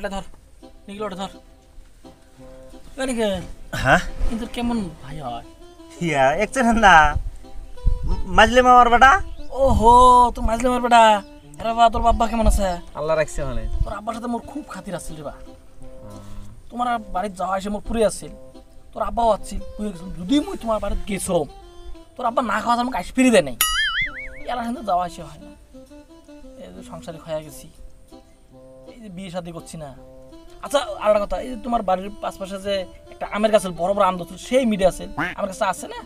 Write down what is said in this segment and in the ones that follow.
এটা ধর নিকলো ওটা ধর হ্যাঁ কিন্তু কেমন ভাই হয় ইয়া একছেন না মাজলে মামার বেটা ওহো তো মাজলে মামার বেটা এরা বা তোর বাবা কেমন আছে আল্লাহ রাখছে মানে তোর আব্বার সাথে মোর খুব খাতির আসছিল রে বা তোমার বাড়িতে যাওয়া এসে মোর পুরে আসছিল তোর আব্বাও আসছিল পুরে গেছিল যদি মুই তোমার বাড়িতে গেছো তোর আব্বা না খাওয়া আমাকে আইস ফিরি দেয় নাই এরা কিন্তু যাওয়া আসে হয় না এই যে সংসারে খয়া গেছি এই যে বিয়ে শাদী করছি না আচ্ছা আর একটা কথা এই যে তোমার বাড়ির পাশে যে একটা আমের গাছ বড় বড় আম ধরছিল সেই মিডে আছে আমার কাছে আছে না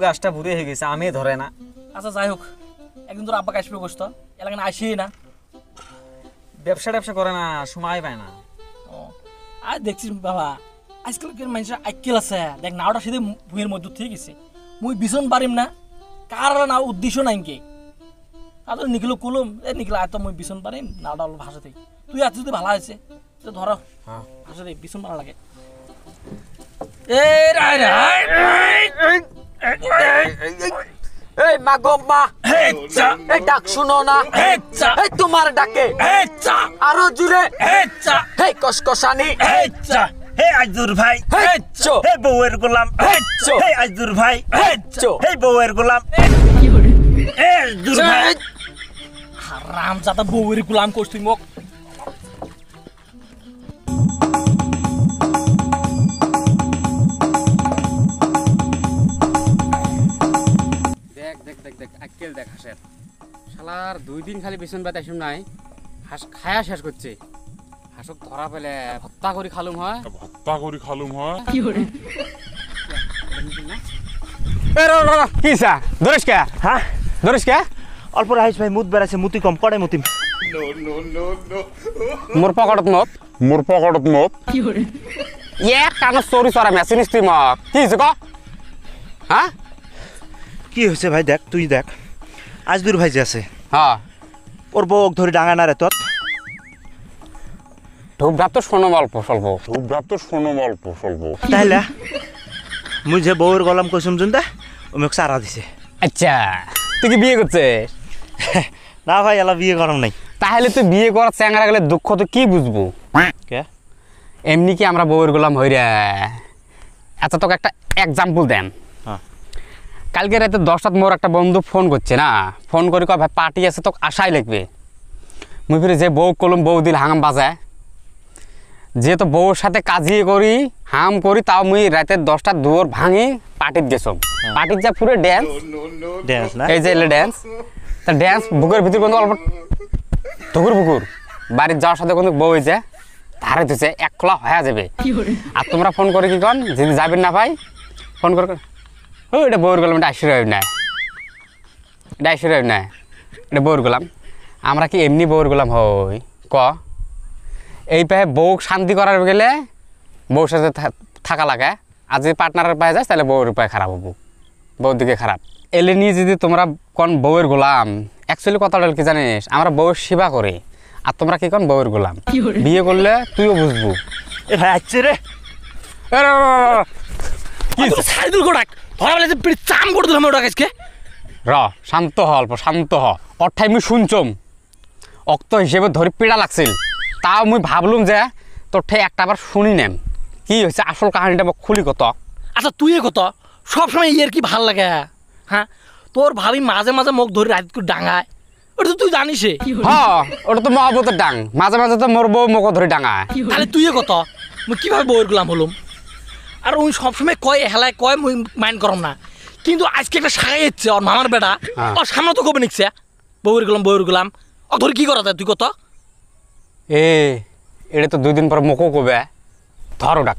গাছটা বুড়ি হয়ে গেছে আমে ধরে না আচ্ছা যাই হোক একদিন তোর আব্বা কাশবে বসতো এলাকায় আসেই না ব্যবসা করে না সময় পায় না ও আর দেখছিস বাবা আজকালকার মানুষের আইকেল আছে দেখ নাওটা সেদিন ভুঁয়ের মধ্যে ঠিক আছে মুই ভীষণ পারিম না কার না উদ্দেশ্য নাই কে তাদের নিখিল কুলুম এ নিখিল আয় তো মুই ভীষণ পারিম নাওটা হলো ভাষাতেই তুই আছিস যদি ভালো হয়েছে তো ধরো ভাষাতেই ভীষণ ভালো লাগে এই মা গো মা এই ডাক শুনো না এই তোমার ডাকে আরো জুড়ে এই কসকসানি হে আজদুর ভাই হে বউয়ের গোলাম হে আজদুর ভাই হে বউয়ের গোলাম হে আজদুর ভাই রাম জাতা বউয়ের গোলাম করছ তুই মোক দেখ আক্কেল দেখ হাসের শালার 2 দিন খালি বেসন ভাত আসুন নাই হাঁস খায়া শেষ করছে হাঁসক ধরা পেলে ভত্তা করে খালুম হয় কি করে কি সা ধরিস কে হ্যাঁ ধরিস কে অল্প রাইস ভাই মুত বেড়াছে মুতি কম কড়াই মুতিম মোর পকেটত মত কি করে এক কানো চোরি চরা মেশিন স্ট্রিমক কি হয়েছে ক হ্যাঁ কি হয়েছে ভাই দেখ তুই দেখ আজদুর ভাই যে আছে হ্যাঁ ওর বউ ধরে ডাঙা না রে তোর ঢুকভাব তো শোনো অল্প স্বল্প তাহলে মুই যে বউয়ের গলাম কইসুম জুনদা ও মোক সারা দিছে আচ্ছা তুই কি বিয়ে করছিস না ভাই এলা বিয়ে করাম নাই তাহলে তুই বিয়ে করার চ্যাংরা গেলে দুঃখ তো কি বুঝবো কে এমনি কি আমরা বউয়ের গোলাম হই রে আচ্ছা তোকে একটা এক্সাম্পল দেন কালকে রাতে 10টাত মোর একটা বন্ধু ফোন করছে না ফোন করে কয় ভাই পার্টি আছে তোকে আশাই লাগবে মুই ফিরে যে বউ কলম বউ দিল হাঙাম বাজায় যেহেতু বউর সাথে কাজিয়ে করি হাম করি তাও মুই রাতে 10টার দুয়ার ভাঙি পার্টিত গেছম পার্টিত যা পুরো ড্যান্স না এই যে ড্যান্স তা ড্যান্স বুকের ভিতর কিন্তু অল্প বুকুর বাড়ির যাওয়ার সাথে কিন্তু বউ হয়েছে ধারে দিচ্ছে এক খোলা হয়ে যাবে আর তোমরা ফোন করে কি কন যদি যাবেন না ভাই ফোন করে ও এটা বউর গেলাম এটা আইসির না এটা বউর গেলাম আমরা কি এমনি বউর গেলাম হই ক এই পায়ে বউ শান্তি করার গেলে বউর সাথে থাকা লাগে আর যদি পার্টনারের পায়ে যাস তাহলে বউর উপায় খারাপ হবো বউর দিকে খারাপ এলে নিয়ে যদি তোমরা কোন বউয়ের গোলাম অ্যাকচুয়ালি কথাটা কি জানিস আমরা বউয়ের সেবা করি আর তোমরা কি কোন বউয়ের গোলাম বিয়ে করলে তুইও বুঝবো এ ভাই আচ্ছা রে কি সাইদুল গোড়াক ধরা বলে যে চাম করে দিলাম ওটা কাজকে শান্ত হ অল্প শান্ত হ অর্থাৎ মুই শুনছম অক্ত হিসেবে ধরে পীড়া লাগছিল তাও মুই ভাবলুম যে তোর ঠে একটা আবার শুনি নেম কি হয়েছে আসল কাহিনীটা খুলি কত আচ্ছা তুই কত সবসময় ইয়ের কি ভাল লাগে হ্যাঁ তোর ভাবি মাঝে মাঝে মুখ ধরে রাত করে ডাঙায় ওটা তো তুই জানিস হ্যাঁ ওটা তো মহাবতের ডাং মাঝে মাঝে তো মোর বউ মুখ ধরে ডাঙায় তাহলে তুই কত মুই কিভাবে বউয়ের গোলাম হলুম আর ওই সবসময় কয় হেলায় কয় মুই মাইন্ড করম না কিন্তু আজকে একটা সাগাই যাচ্ছে ওর মামার বেটা ওর সামনে তো কবে নিচ্ছে বউয়ের গোলাম ও ধরে কি করা যায় তুই কত এটা তো 2 দিন পর মুখও কবে ধরো ডাক